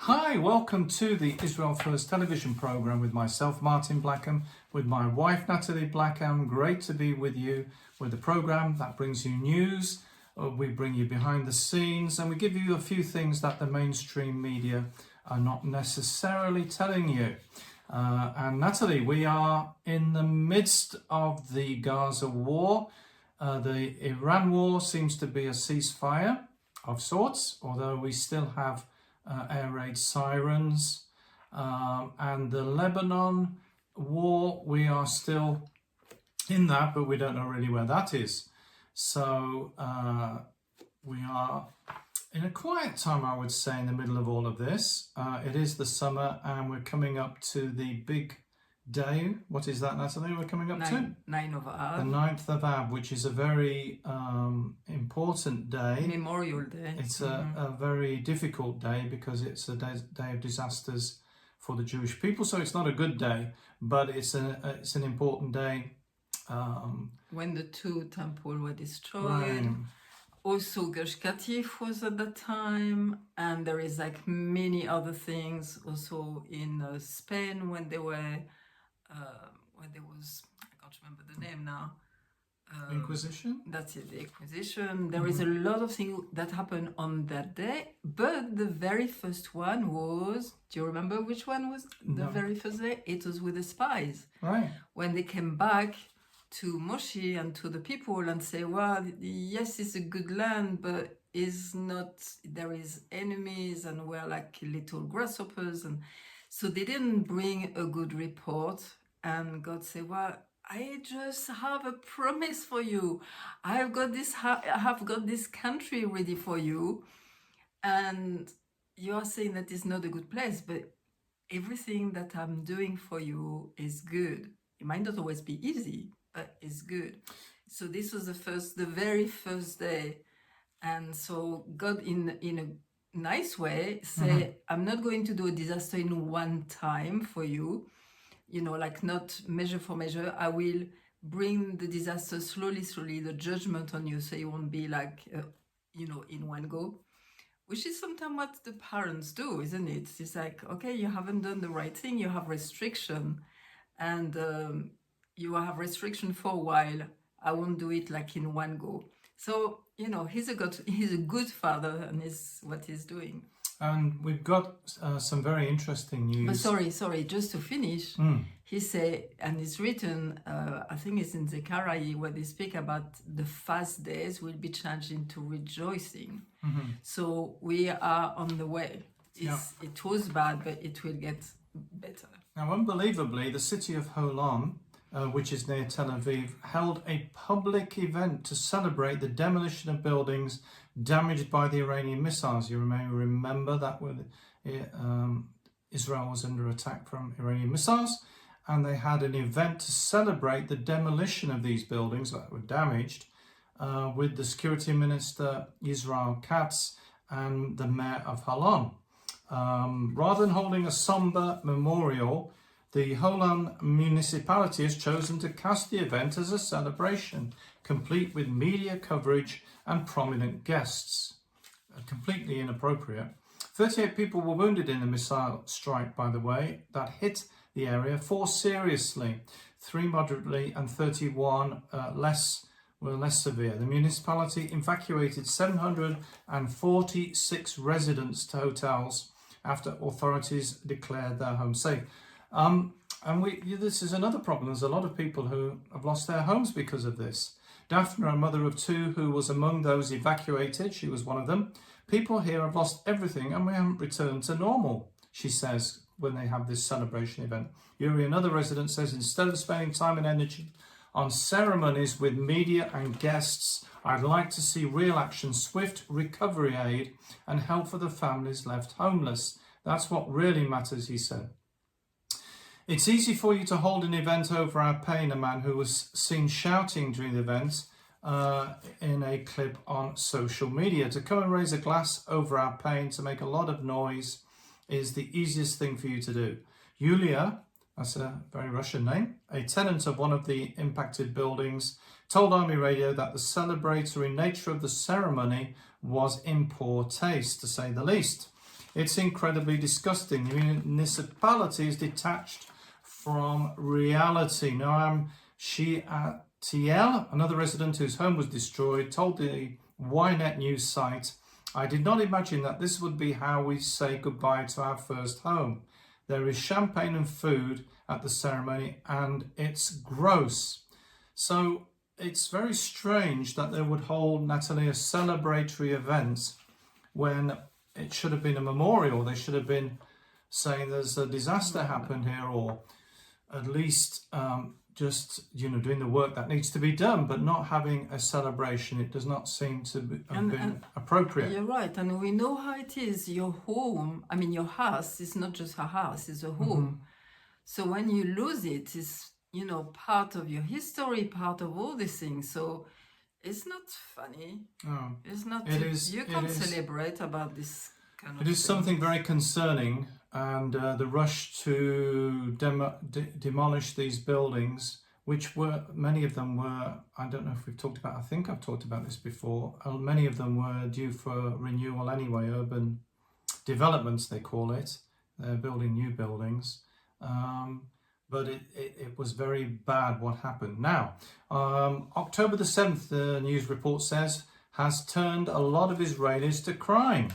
Hi, welcome to the Israel First television program with myself, Martin Blackham, with my wife, Nathalie Blackham. Great to be with you with the program that brings you news. We bring you behind the scenes and we give you a few things that the mainstream media are not necessarily telling you. And Nathalie, we are in the midst of the Gaza war. The Iran war seems to be a ceasefire of sorts, although we still have air raid sirens, and the Lebanon war, we are still in that, but we don't know really where that is. So we are in a quiet time, I would say, in the middle of all of this. It is the summer and we're coming up to the big day. What is that, Nathalie, we're coming up to? 9 of Av. The 9th of Av, which is a very important day. Memorial Day. It's a very difficult day because it's a day of disasters for the Jewish people. So it's not a good day, but it's an important day. When the two temples were destroyed. Right. Also, Gush Katif was at that time, and there is like many other things. Also in Spain, when there was, I can't remember the name now. Inquisition? That's it, the Inquisition. There is a lot of things that happened on that day, but the very first one was, do you remember which one was the very first day? It was with the spies. Right. When they came back to Moshe and to the people and say, well, yes, it's a good land, but it's not, there is enemies and we're like little grasshoppers. And so they didn't bring a good report. And God said, well, I just have a promise for you. I have got this country ready for you. And you are saying that it's not a good place, but everything that I'm doing for you is good. It might not always be easy, but it's good. So this was the very first day. And so God, in a nice way, say, I'm not going to do a disaster in one time for you. You know, like not measure for measure. I will bring the disaster slowly, the judgment on you, so you won't be like, in one go. Which is sometimes what the parents do, isn't it? It's like, okay, you haven't done the right thing, you have restriction, and you have restriction for a while. I won't do it like in one go. So, he's a good father, and is what he's doing. And we've got some very interesting news. But sorry, just to finish, he say, and it's written, I think it's in Zechariah, where they speak about the fast days will be changed into rejoicing. So we are on the way. It was bad, but it will get better. Now, unbelievably, the city of Holon, which is near Tel Aviv, held a public event to celebrate the demolition of buildings damaged by the Iranian missiles. You may remember that when Israel was under attack from Iranian missiles, and they had an event to celebrate the demolition of these buildings that were damaged with the security minister, Israel Katz, and the mayor of Holon. Rather than holding a somber memorial, the Holon municipality has chosen to cast the event as a celebration, complete with media coverage and prominent guests. Completely inappropriate. 38 people were wounded in the missile strike, by the way, that hit the area, 4 seriously, 3 moderately, and 31 were less severe. The municipality evacuated 746 residents to hotels after authorities declared their homes safe. This is another problem. There's a lot of people who have lost their homes because of this. Daphne, a mother of 2 who was among those evacuated, she was one of them. People here have lost everything and we haven't returned to normal, she says, when they have this celebration event. Yuri, another resident, says, instead of spending time and energy on ceremonies with media and guests, I'd like to see real action, swift recovery aid and help for the families left homeless. That's what really matters, he said. It's easy for you to hold an event over our pain, a man who was seen shouting during the event in a clip on social media. To come and raise a glass over our pain, to make a lot of noise, is the easiest thing for you to do. Yulia, that's a very Russian name, a tenant of one of the impacted buildings, told Army Radio that the celebratory nature of the ceremony was in poor taste, to say the least. It's incredibly disgusting. The municipality is detached from reality. Noam Shiatiel, another resident whose home was destroyed, told the Ynet news site, "I did not imagine that this would be how we say goodbye to our first home. There is champagne and food at the ceremony, and it's gross." So it's very strange that they would hold, Nathalie, a celebratory event when it should have been a memorial. They should have been saying there's a disaster happened here, or at least just, doing the work that needs to be done, but not having a celebration. It does not seem to have been appropriate. You're right, and we know how it is. Your home, your house is not just a house, it's a home. So when you lose it, it's, part of your history, part of all these things. So it's not funny. Oh, it's not. You can't celebrate about this kind of thing. It is something very concerning, and the rush to demolish these buildings, which many of them were, I don't know if we've talked about, I think I've talked about this before, many of them were due for renewal anyway, urban developments they call it. They're building new buildings. But it was very bad what happened. Now, October the 7th, the news report says, has turned a lot of Israelis to crime.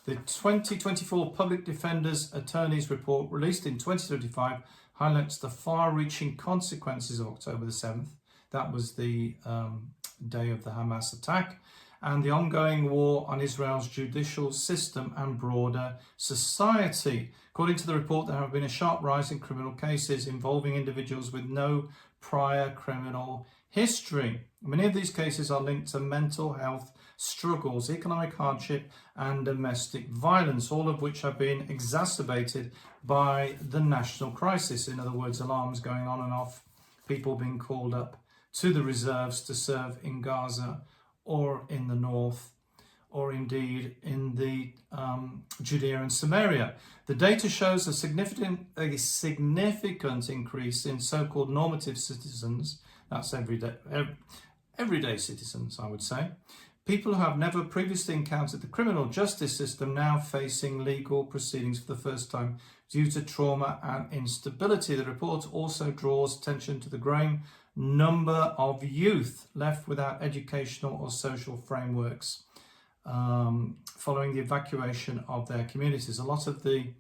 The 2024 Public Defender's Attorney's Report, released in 2025, highlights the far-reaching consequences of October the 7th. That was the day of the Hamas attack, and the ongoing war on Israel's judicial system and broader society. According to the report, there have been a sharp rise in criminal cases involving individuals with no prior criminal history. Many of these cases are linked to mental health struggles, economic hardship, and domestic violence, all of which have been exacerbated by the national crisis. In other words, alarms going on and off, people being called up to the reserves to serve in Gaza or in the north, or indeed in the Judea and Samaria. The data shows a significant increase in so-called normative citizens. That's everyday citizens, I would say. People who have never previously encountered the criminal justice system now facing legal proceedings for the first time due to trauma and instability. The report also draws attention to the growing number of youth left without educational or social frameworks following the evacuation of their communities. A lot of the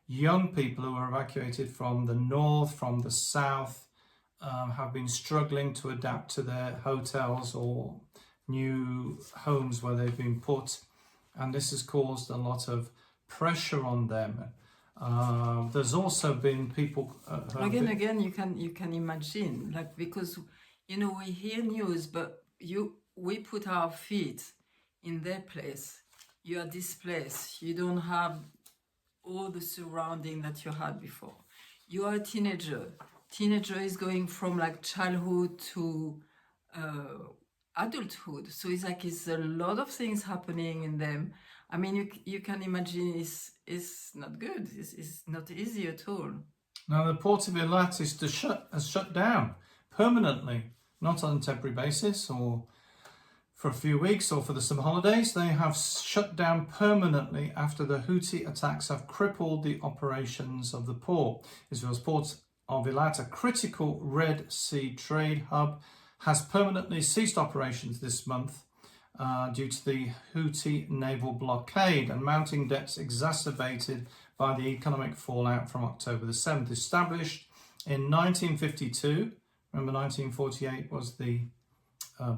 young people who were evacuated from the north, from the south, have been struggling to adapt to their hotels or new homes where they've been put, and this has caused a lot of pressure on them. There's also been people again you can imagine, because we hear news, but we put our feet in their place. You are displaced. You don't have all the surrounding that you had before. You are a teenager. Teenager is going from childhood to adulthood. So it's a lot of things happening in them. You can imagine it's not good. It's not easy at all. Now, the Port of Eilat has shut down permanently, not on a temporary basis or for a few weeks or for the summer holidays. They have shut down permanently after the Houthi attacks have crippled the operations of the port. Israel's Port of Eilat, a critical Red Sea trade hub, has permanently ceased operations this month due to the Houthi naval blockade and mounting debts exacerbated by the economic fallout from October the 7th. Established in 1952, remember 1948 was the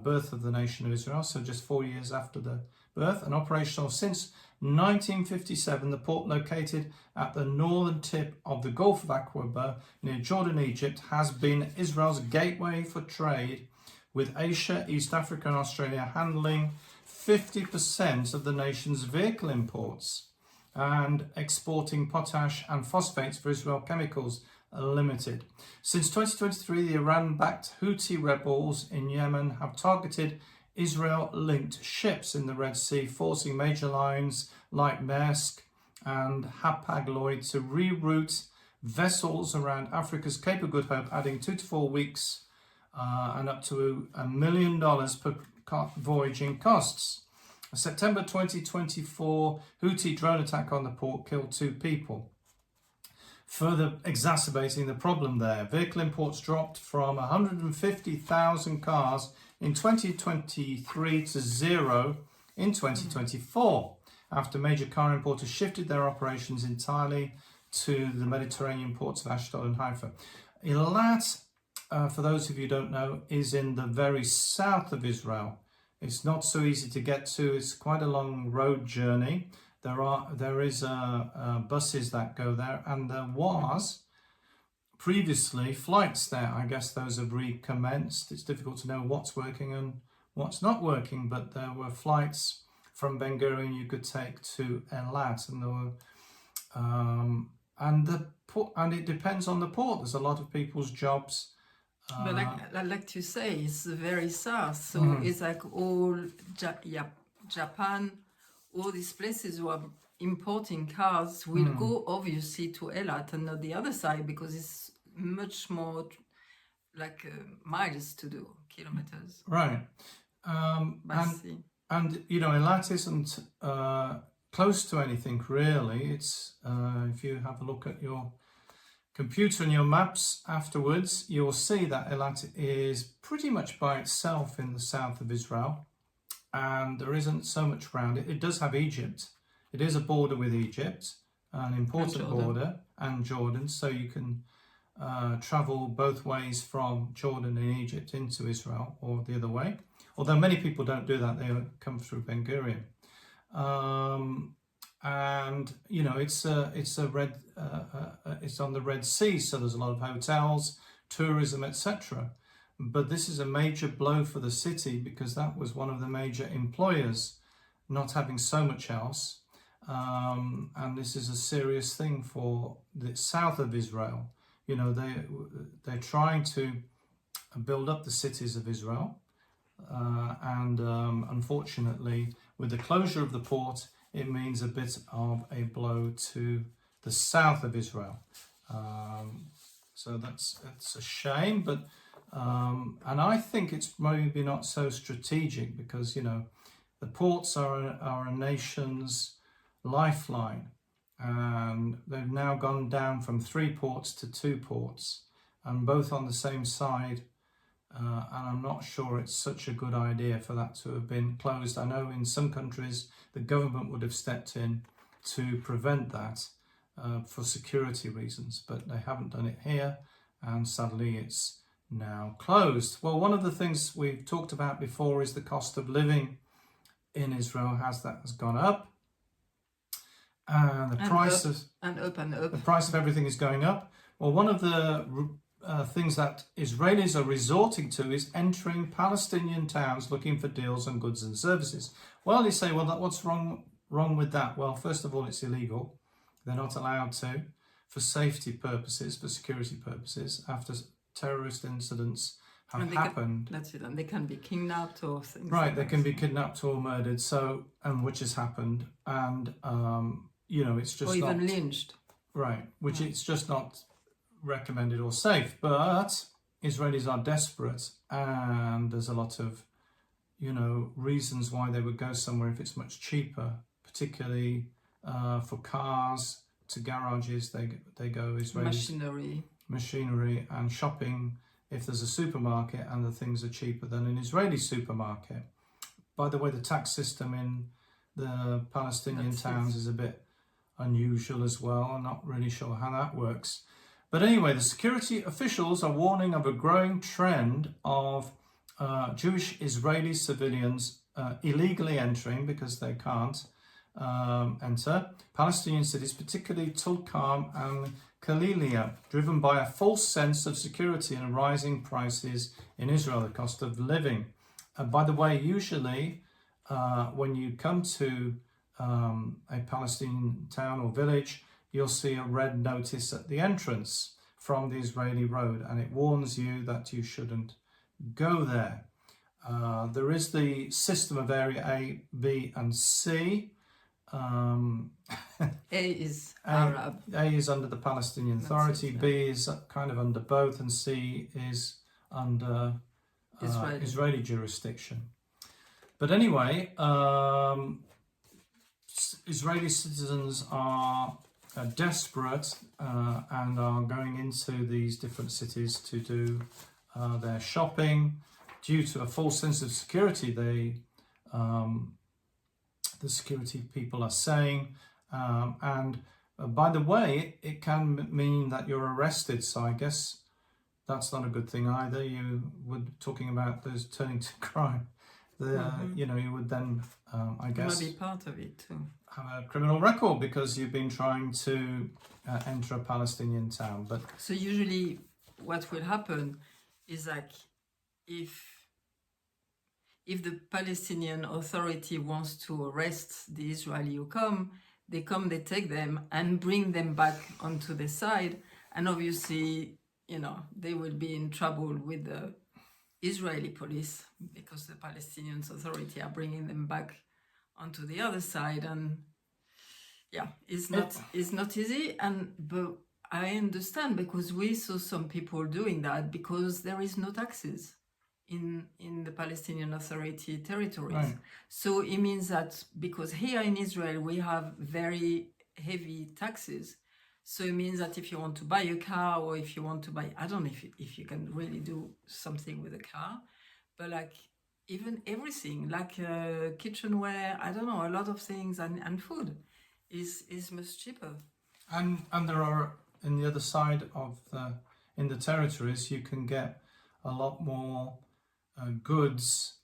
birth of the nation of Israel, so just 4 years after the birth, and operational since 1957, the port located at the northern tip of the Gulf of Aqaba near Jordan, Egypt, has been Israel's gateway for trade with Asia, East Africa and Australia, handling 50% of the nation's vehicle imports and exporting potash and phosphates for Israel Chemicals Limited. Since 2023, the Iran-backed Houthi rebels in Yemen have targeted Israel-linked ships in the Red Sea, forcing major lines like Maersk and Hapag-Lloyd to reroute vessels around Africa's Cape of Good Hope, adding 2 to 4 weeks and up to $1 million per voyaging costs. A September 2024 Houthi drone attack on the port killed 2 people, further exacerbating the problem there. Vehicle imports dropped from 150,000 cars in 2023 to 0 in 2024, after major car importers shifted their operations entirely to the Mediterranean ports of Ashdod and Haifa. Eilat, for those of you who don't know, is in the very south of Israel. It's not so easy to get to. It's quite a long road journey. There is buses that go there, and there was previously flights there. I guess those have recommenced. It's difficult to know what's working and what's not working, but there were flights from Ben Gurion you could take to Eilat, and there were and it depends on the port. There's a lot of people's jobs. But like to say, it's very south, so it's like all Japan, all these places who are importing cars will go obviously to Eilat and not the other side, because it's much more like miles to do, kilometers. Right. And you know, Eilat isn't close to anything really. It's if you have a look at your computer and your maps afterwards, you'll see that Eilat is pretty much by itself in the south of Israel, and there isn't so much around it. It does have Egypt. It is a border with Egypt, an important border, and Jordan, so you can travel both ways from Jordan and Egypt into Israel, or the other way. Although many people don't do that, they come through Ben Gurion. And you know, it's it's on the Red Sea, so there's a lot of hotels, tourism, etc. But this is a major blow for the city, because that was one of the major employers, not having so much else. And this is a serious thing for the south of Israel. You know, they're trying to build up the cities of Israel, and unfortunately, with the closure of the port, it means a bit of a blow to the south of Israel. So that's a shame, but and I think it's maybe not so strategic, because you know, the ports are a nation's lifeline, and they've now gone down from 3 ports to 2 ports, and both on the same side. And I'm not sure it's such a good idea for that to have been closed. I know in some countries the government would have stepped in to prevent that for security reasons, but they haven't done it here, and sadly it's now closed. Well, one of the things we've talked about before is the cost of living in Israel has gone up, and the price of everything is going up. Well, one of the things that Israelis are resorting to is entering Palestinian towns looking for deals on goods and services. Well, you say, well, what's wrong with that? Well, first of all, it's illegal. They're not allowed to, for safety purposes, for security purposes, after terrorist incidents have happened. That's it, and they can be kidnapped or things. Right, they can be kidnapped or murdered. So, which has happened, and you know, it's just or even lynched. Right, which it's just not recommended or safe. But Israelis are desperate, and there's a lot of, you know, reasons why they would go somewhere if it's much cheaper, particularly for cars, to garages. They go Israelis. Machinery and shopping. If there's a supermarket and the things are cheaper than an Israeli supermarket. By the way, the tax system in the Palestinian towns is a bit unusual as well. I'm not really sure how that works. But anyway, the security officials are warning of a growing trend of Jewish Israeli civilians illegally entering, because they can't enter, Palestinian cities, particularly Tulkarm and Kalilia, driven by a false sense of security and rising prices in Israel, the cost of living. By the way, usually when you come to a Palestinian town or village, you'll see a red notice at the entrance from the Israeli road, and it warns you that you shouldn't go there. There is the system of area A, B and C. A is Arab. A is under the Palestinian Authority, B is kind of under both, and C is under Israeli jurisdiction. But anyway, Israeli citizens are desperate and are going into these different cities to do their shopping due to a false sense of security. The security people are saying, and by the way, it can mean that you're arrested. So I guess that's not a good thing either. You were talking about those turning to crime. You would then, I guess, Might be part of it too. have a criminal record because you've been trying to enter a Palestinian town. But So usually what will happen is like if the Palestinian Authority wants to arrest the Israeli who come, they take them and bring them back onto the side. And obviously, they will be in trouble with the Israeli police because the Palestinian Authority are bringing them back onto the other side. And yeah, it's not easy. But I understand because we saw some people doing that because there is no taxes in the Palestinian Authority territories. Right. So it means that because here in Israel we have very heavy taxes, so it means that if you want to buy a car or if you want to buy, I don't know if you can really do something with a car, but like even everything like kitchenware, I don't know, a lot of things and food is much cheaper. And there are, in the other side of in the territories, you can get a lot more goods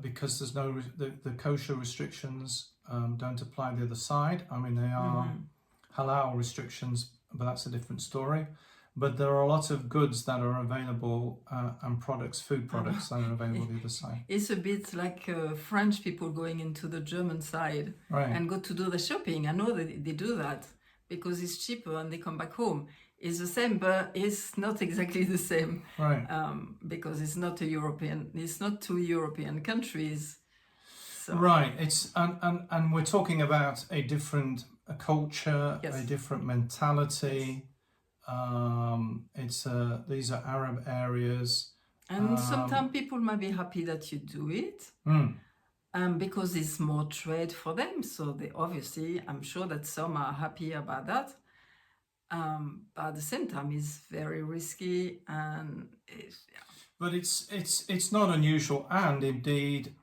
because there's the kosher restrictions don't apply the other side. I mean, they are halal restrictions, but that's a different story. But there are a lot of goods that are available and food products that are available the other side. It's a bit like French people going into the German side and go to do the shopping. I know that they do that because it's cheaper and they come back home. It's the same, but it's not exactly the same. Right. Because it's not two European countries. So. Right. It's and we're talking about a different culture, yes. A different mentality. These are Arab areas. And sometimes people might be happy that you do it. Because it's more trade for them. So they obviously, I'm sure that some are happy about that. But at the same time, it's very risky and But it's not unusual, and indeed,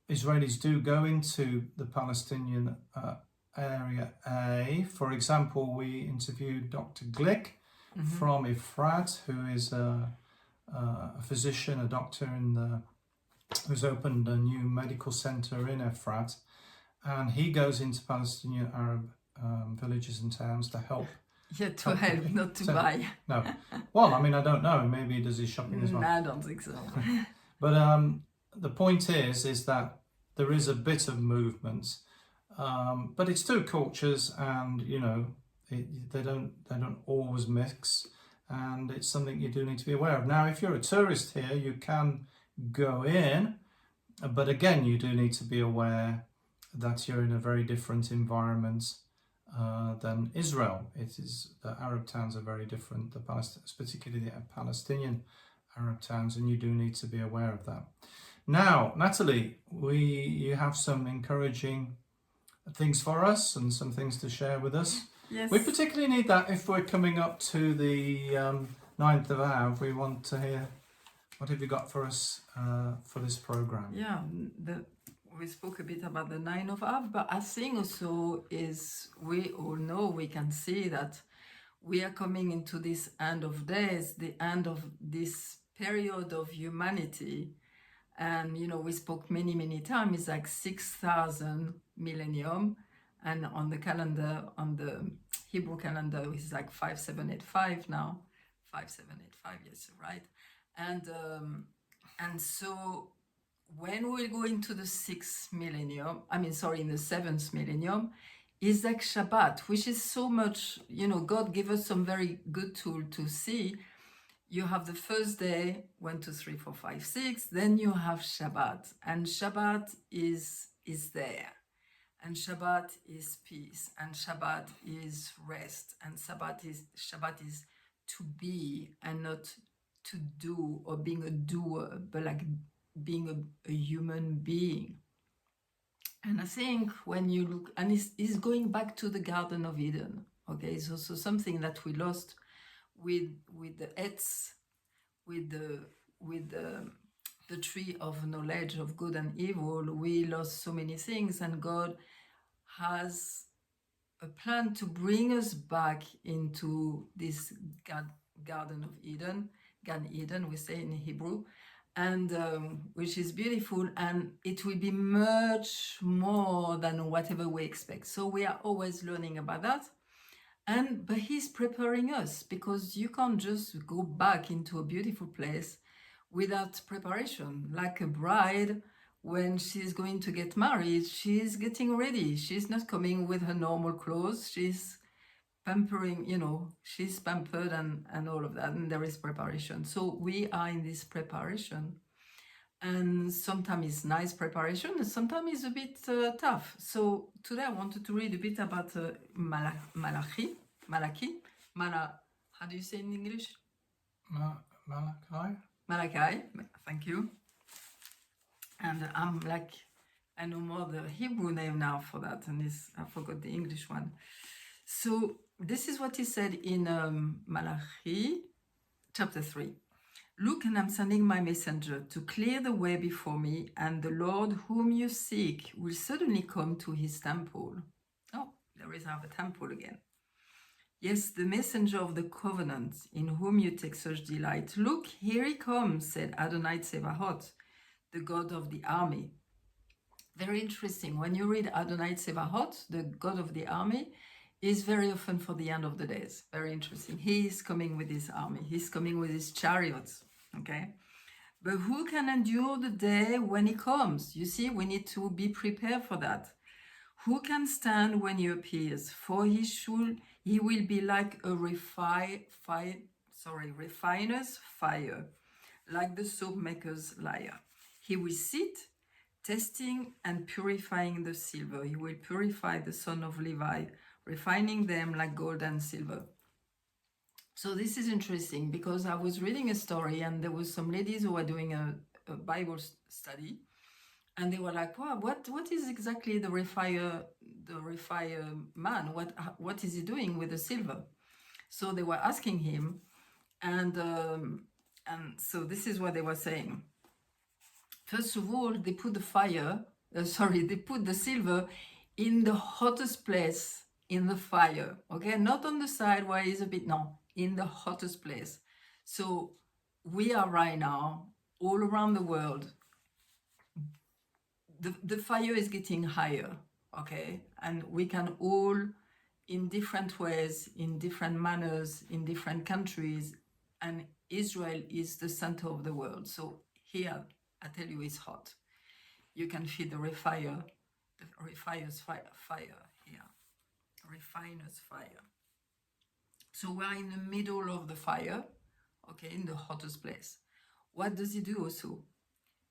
Israelis do go into the Palestinian area. For example, we interviewed Dr. Glick from Efrat, who is a physician, a doctor who's opened a new medical center in Efrat, and he goes into Palestinian Arab villages and towns to help. Yeah, to help, not to buy. No. Well, I mean, I don't know. Maybe he does his shopping as well. I don't think so. But the point is that there is a bit of movement, but it's two cultures, and they don't always mix, and it's something you do need to be aware of. Now, if you're a tourist here, you can go in, but again, you do need to be aware that you're in a very different environment than Israel. The Arab towns are very different, particularly the Palestinian Arab towns, and you do need to be aware of that. Now, Nathalie, you have some encouraging things for us and some things to share with us. Yes. We particularly need that if we're coming up to the 9th of Av. We want to hear, what have you got for us for this program? Yeah, we spoke a bit about the 9th of Av, but I think also is we all know, we can see that we are coming into this end of days, the end of this period of humanity. And, we spoke many times, it's like 6,000 millennium. And on the calendar, on the Hebrew calendar, it's like 5785 now. 5785, yes, right. And so when we'll go into the 6th millennium, in the 7th millennium, is like Shabbat, which is so much, God gave us some very good tool to see. You have the first day, 1, 2, 3, 4, 5, 6, then you have Shabbat, and Shabbat is there, and Shabbat is peace, and Shabbat is rest, and Shabbat is to be and not to do or being a doer, but like being a human being. And I think when you look, and it's going back to the Garden of Eden. Okay, it's also something that we lost with the Etz, with the tree of knowledge of good and evil. We lost so many things, and God has a plan to bring us back into this Garden of Eden, Gan Eden, we say in Hebrew, and which is beautiful, and it will be much more than whatever we expect. So we are always learning about that. But he's preparing us, because you can't just go back into a beautiful place without preparation. Like a bride, when she's going to get married, she's getting ready. She's not coming with her normal clothes. She's pampering, she's pampered and all of that, and there is preparation. So we are in this preparation. And sometimes it's nice preparation, and sometimes it's a bit tough. So today I wanted to read a bit about Malachi. How do you say in English? Malachi? Malachi, thank you. And I know more the Hebrew name now for that, and I forgot the English one. So this is what he said in Malachi chapter 3. Look, and I'm sending my messenger to clear the way before me, and the Lord whom you seek will suddenly come to his temple. Oh, there is our temple again. Yes, the messenger of the covenant, in whom you take such delight. Look, here he comes, said Adonai Tsevaot, the God of the army. Very interesting. When you read Adonai Tsevaot, the God of the army, is very often for the end of the days. Very interesting. He is coming with his army. He's coming with his chariots. Okay? But who can endure the day when he comes? You see, we need to be prepared for that. Who can stand when he appears? For he will be like a refiner's fire, like the soap maker's lyre. He will sit testing and purifying the silver. He will purify the son of Levi, refining them like gold and silver. So this is interesting, because I was reading a story, and there was some ladies who were doing a Bible study, and they were like, wow, what is exactly the refiner man? What is he doing with the silver? So they were asking him, and so this is what they were saying. First of all, they put they put the silver in the hottest place in the fire, okay? Not on the side where it's a bit, no, in the hottest place. So we are right now, all around the world, the fire is getting higher, okay? And we can all, in different ways, in different manners, in different countries, and Israel is the center of the world. So here, I tell you, it's hot. You can feel the refiner's fire here. Refiner's fire. So we're in the middle of the fire, okay, in the hottest place. What does he do also?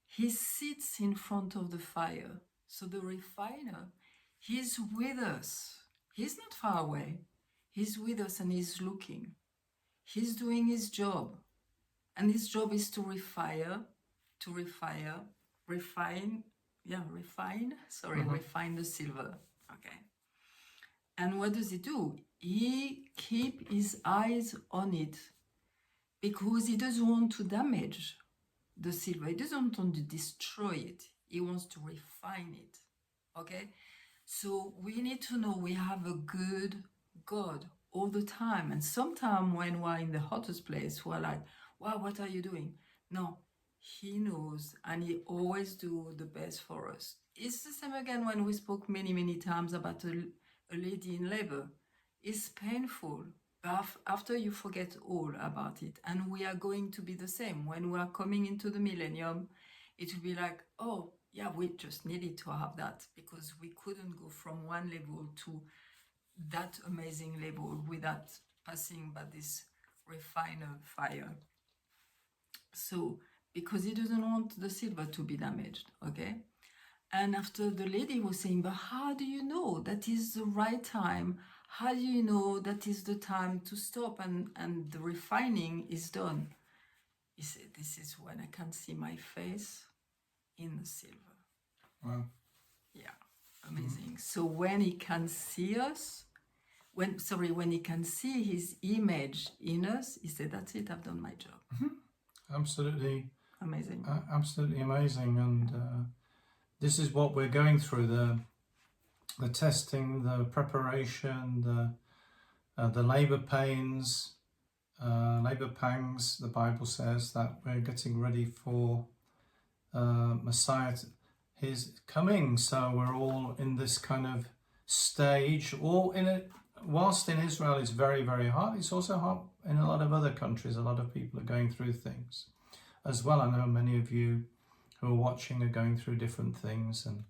He sits in front of the fire. So the refiner, he's with us. He's not far away. He's with us, and he's looking. He's doing his job. And his job is to refine the silver. Okay. And what does he do? He keep his eyes on it, because he doesn't want to damage the silver. He doesn't want to destroy it. He wants to refine it. Okay? So we need to know we have a good God all the time. And sometimes when we're in the hottest place, we're like, wow, what are you doing? No, he knows, and he always do the best for us. It's the same again when we spoke many times about a lady in labor. It's painful, but after you forget all about it. And we are going to be the same. When we are coming into the millennium, it will be like, oh, yeah, we just needed to have that, because we couldn't go from one level to that amazing level without passing by this refiner fire. So, because he doesn't want the silver to be damaged, okay? And after the lady was saying, but how do you know that is the right time? How do you know that is the time to stop and the refining is done? He said, this is when I can't see my face. in the silver. Wow. Yeah, amazing. So when he can see us, when he can see his image in us, he said, that's it, I've done my job. Absolutely. Amazing. Absolutely amazing. And this is what we're going through, the testing, the preparation, the labour pains, labour pangs. The Bible says that we're getting ready for Messiah, his coming. So we're all in this kind of stage, all in it. Whilst in Israel it's very, very hard, it's also hard in a lot of other countries. A lot of people are going through things as well. I know many of you who are watching are going through different things, and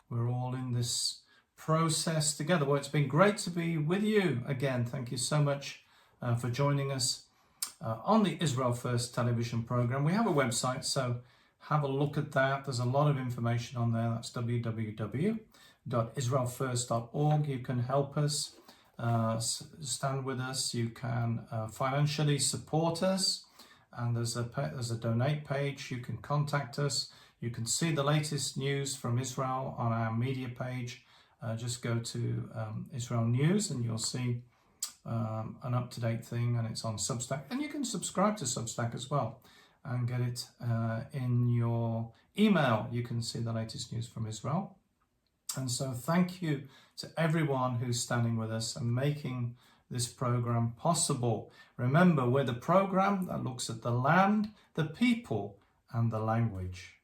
we're all in this process together. Well, it's been great to be with you again. Thank you so much for joining us on the Israel First television program. We have a website, so have a look at that. There's a lot of information on there. That's www.israelfirst.org. You can help us, stand with us. You can financially support us, and there's a donate page. You can contact us. You can see the latest news from Israel on our media page. Just go to Israel News and you'll see an up-to-date thing, and it's on Substack. And you can subscribe to Substack as well and get it in your email. You can see the latest news from Israel. And so thank you to everyone who's standing with us and making this program possible. Remember, we're the program that looks at the land, the people, and the language.